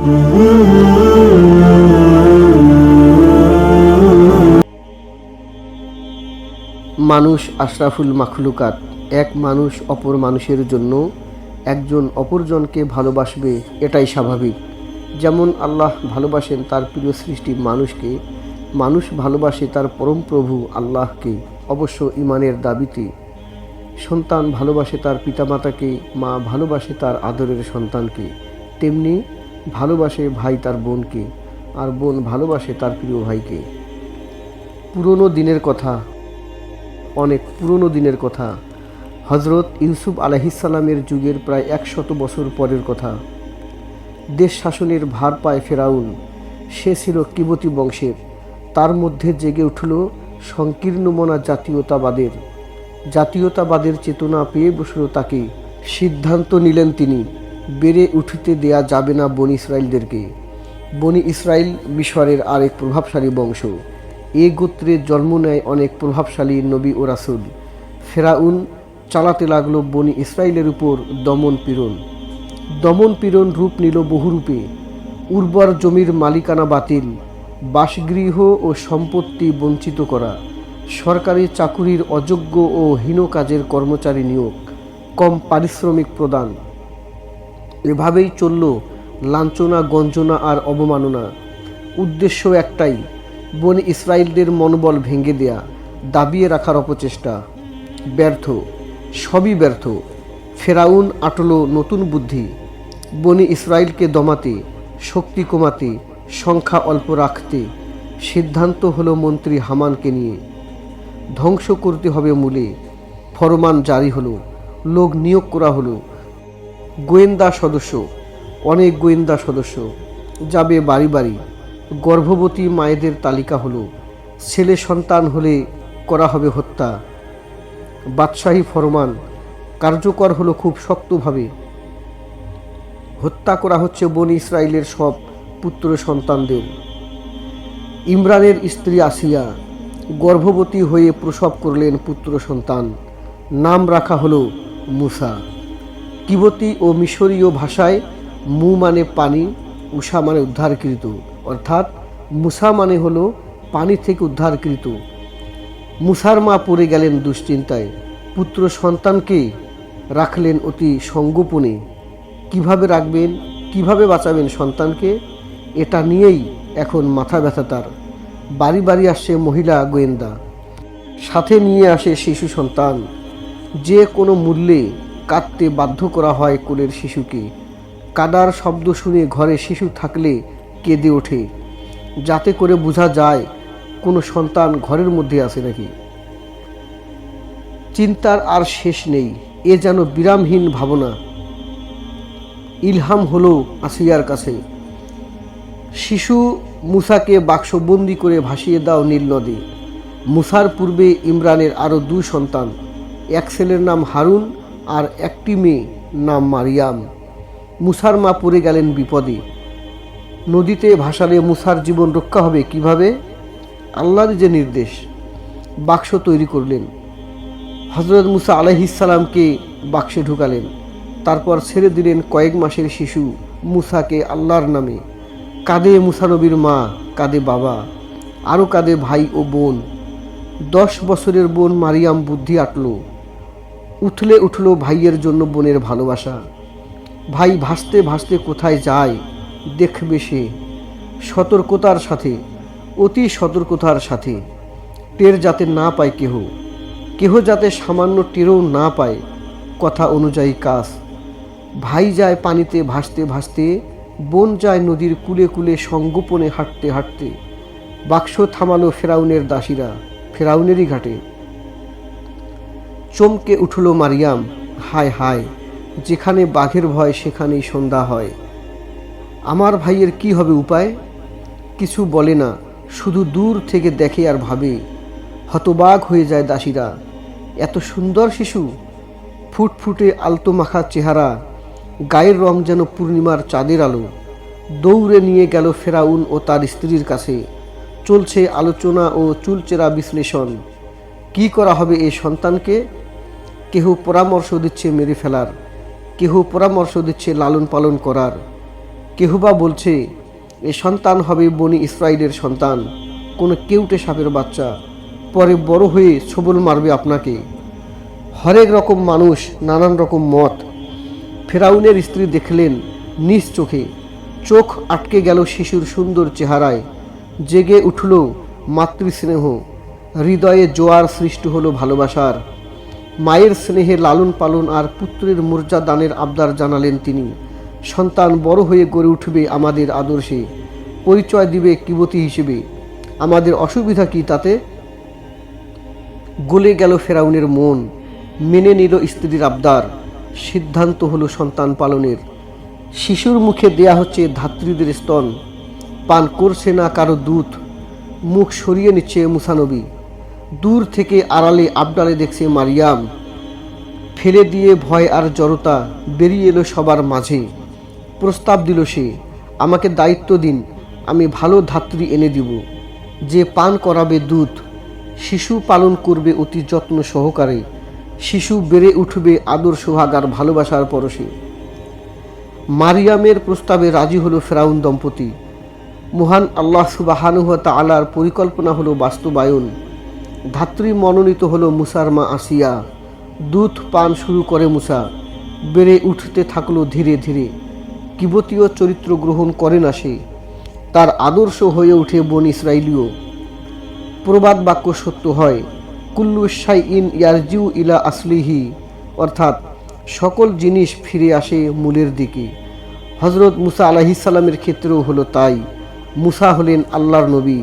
মানুষ আশরাফুল মাখলুকাত। এক মানুষ অপর মানুষের জন্য একজন অপরজনকে ভালোবাসবে, এটাই স্বাভাবিক। যেমন আল্লাহ ভালোবাসেন তার প্রিয় সৃষ্টি মানুষকে, মানুষ ভালোবাসে তার পরম প্রভু আল্লাহকে, অবশ্য ইমানের দাবিতে। সন্তান ভালোবাসে তার পিতামাতাকে, মা ভালোবাসে তার আদরের সন্তানকে, তেমনি ভালোবাসে ভাই তার বোনকে, আর বোন ভালোবাসে তার প্রিয় ভাইকে। পুরনো দিনের কথা, অনেক পুরনো দিনের কথা, হজরত ইউসুফ আলাইহিসসালামের যুগের প্রায় 100 বছর পরের কথা। দেশ শাসনের ভার পায় ফেরাউন। সে ছিল কিবতী বংশের। তার মধ্যে জেগে উঠল সংকীর্ণমনা জাতীয়তাবাদের চেতনা পেয়ে বসল তাকে। সিদ্ধান্ত নিলেন তিনি, বেড়ে উঠতে দেয়া যাবে না বনি ইসরায়েলদেরকে। বনি ইসরায়েল মিশরের আরেক প্রভাবশালী বংশ। এ গোত্রে জন্ম নেয় অনেক প্রভাবশালী নবী ও রাসূল। ফেরাউন চালাতে লাগলো বনি ইসরায়েলের উপর দমন পীড়ন রূপ নিল বহুরূপে। উর্বর জমির মালিকানা বাতিল, বাসগৃহ ও সম্পত্তি বঞ্চিত করা, সরকারি চাকুরির অযোগ্য ও হীন কাজের কর্মচারী নিয়োগ, কম পারিশ্রমিক প্রদান। এভাবেই চলল লাঞ্ছনা, গঞ্জনা আর অবমাননা। উদ্দেশ্য একটাই, বনি ইসরায়েলদের মনোবল ভেঙে দেয়া, দাবিয়ে রাখার অপচেষ্টা। ব্যর্থ, সবই ব্যর্থ। ফেরাউন আটল নতুন বুদ্ধি, বনি ইসরায়েলকে দমাতে, শক্তি কমাতে, সংখ্যা অল্প রাখতে। সিদ্ধান্ত হলো মন্ত্রী হামানকে নিয়ে ধ্বংস করতে হবে মূলে। ফরমান জারি হলো, লোক নিয়োগ করা হলো। অনেক গোয়েন্দা সদস্য যাবে বাড়ি বাড়ি। গর্ভবতী মায়েদের তালিকা হলো, ছেলে সন্তান হলে করা হবে হত্যা। বাদশাহী ফরমান কার্যকর হলো খুব শক্তভাবে। হত্যা করা হচ্ছে বনি ইসরায়েলের সব পুত্র সন্তানদের। ইমরানের স্ত্রী আসিয়া গর্ভবতী হয়ে প্রসব করলেন পুত্র সন্তান। নাম রাখা হলো মুসা। কিবতী ও মিশরীয় ভাষায় মু মানে পানি, উষা মানে উদ্ধারকৃত, অর্থাৎ মুসা মানে হলো পানি থেকে উদ্ধারকৃত। মুসার মা পড়ে গেলেন দুশ্চিন্তায়। পুত্র সন্তানকে রাখলেন অতি সংগোপনে। কিভাবে রাখবেন, কিভাবে বাঁচাবেন সন্তানকে, এটা নিয়েই এখন মাথা ব্যথা তার। বাড়ি বাড়ি আসছে মহিলা গোয়েন্দা, সাথে নিয়ে আসে শিশু সন্তান। যে কোনো মূল্যে কাঁদতে বাধ্য করা হয় কোলের শিশুকে। কাদার শব্দ শুনে ঘরে শিশু থাকলে কেঁদে ওঠে, যাতে করে বোঝা যায় কোনো সন্তান ঘরের মধ্যে আছে নাকি। চিন্তার আর শেষ নেই, এ যেন বিরামহীন ভাবনা। ইলহাম হলো আসিয়ার কাছে, শিশু মুসাকে বাক্সবন্দি করে ভাসিয়ে দাও নীল নদে। মুসার পূর্বে ইমরানের আরও 2 সন্তান, এক ছেলের নাম হারুন আর একটি মেয়ে নাম মারিয়াম। মুসার মা পড়ে গেলেন বিপদে। নদীতে ভাসালে মুসার জীবন রক্ষা হবে কিভাবে? আল্লাহর যে নির্দেশ। বাক্স তৈরি করলেন, হজরত মুসা আলাইহিসসালামকে বাক্সে ঢুকালেন। তারপর ছেড়ে দিলেন কয়েক মাসের শিশু মুসাকে আল্লাহর নামে। কাঁদে মুসা নবীর মা, কাঁদে বাবা, আরও কাঁদে ভাই ও বোন। 10 বছরের বোন মারিয়াম বুদ্ধি আটল। উঠলে উঠল ভাইয়ের জন্য বোনের ভালোবাসা। ভাই ভাসতে ভাসতে কোথায় যায় দেখবে সে, সতর্কতার সাথে, অতি সতর্কতার সাথে। টের যাতে না পায় কেহ যাতে সামান্য টেরও না পায়, কথা অনুযায়ী কাজ। ভাই যায় পানিতে ভাসতে ভাসতে, বোন যায় নদীর কূলে কূলে সংগোপনে হাঁটতে হাঁটতে। বাক্স থামালো ফেরাউনের দাসীরা, ফেরাউনেরই ঘাটে। চমকে উঠল মারিয়াম, হায় হায়, যেখানে বাঘের ভয় সেখানেই সন্ধ্যা হয়। আমার ভাইয়ের কি হবে উপায়? কিছু বলে না, শুধু দূর থেকে দেখে আর ভাবে। হতবাক হয়ে যায় দাসীরা। এত সুন্দর শিশু, ফুটফুটে আলতো মাখা চেহারা, গায়ের রং যেন পূর্ণিমার চাঁদের আলো। দৌড়ে নিয়ে গেল ফেরাউন ও তার স্ত্রীর কাছে। চলছে আলোচনা ও চুলচেরা বিশ্লেষণ। কি করা হবে এই সন্তানকে? কেহ পরামর্শ দিচ্ছে মেরে ফেলার, কেহ পরামর্শ দিচ্ছে লালন পালন করার। কেহ বা বলছে এ সন্তান হবে বনি ইসরায়েলের সন্তান, কোনো কেউটে সাপের বাচ্চা, পরে বড় হয়ে ছবল মারবে আপনাকে। হরেক রকম মানুষ, নানান রকম মত। ফেরাউনের স্ত্রী দেখলেন নিজ চোখে, চোখ আটকে গেল শিশুর সুন্দর চেহারায়, জেগে উঠল মাতৃস্নেহ, হৃদয়ে জোয়ার সৃষ্টি হলো ভালোবাসার। মায়ের স্নেহে লালন পালন আর পুত্রের মর্যাদানের আবদার জানালেন তিনি। সন্তান বড় হয়ে গড়ে উঠবে আমাদের আদর্শে, পরিচয় দিবে কিবতী হিসেবে, আমাদের অসুবিধা কি তাতে? গলে গেল ফেরাউনের মন, মেনে নিল স্ত্রীর আবদার। সিদ্ধান্ত হলো সন্তান পালনের। শিশুর মুখে দেয়া হচ্ছে ধাত্রীদের স্তন, পান করছে না কারো দুধ। মুখ সরিয়ে নিচ্ছে মুসা নবী। দূর থেকে আড়ালে আবডালে দেখছে মারিয়াম। ফেলে দিয়ে ভয় আর জড়তা বেরিয়ে এলো সবার মাঝে। প্রস্তাব দিল সে, আমাকে দায়িত্ব দিন, আমি ভালো ধাত্রী এনে দিব, যে পান করাবে দুধ। শিশু পালন করবে অতি যত্ন সহকারে। শিশু বেড়ে উঠবে আদর সোহাগ আর ভালোবাসার পরশে। মারিয়ামের প্রস্তাবে রাজি হলো ফেরাউন দম্পতি। মহান আল্লাহ সুবহানাহু ওয়া তাআলার পরিকল্পনা হলো বাস্তবায়ন। ধাত্রী মনোনীত হলো মুসার মা আসিয়া। দুধ পান শুরু করে মুসা, বেড়ে উঠতে থাকলো ধীরে ধীরে। কিবতীয় চরিত্র গ্রহণ করে না সে, তার আদর্শ হয়ে ওঠে বনি ইসরাইলীয়। প্রবাদ বাক্য সত্য হয়, কুল্লু শাইইন ইয়ারজিউ ইলা আসলিহি, অর্থাৎ সকল জিনিস ফিরে আসে মূলের দিকে। হজরত মুসা আলাইহিস সালামের ক্ষেত্রেও হলো তাই। মুসা হলেন আল্লাহর নবী।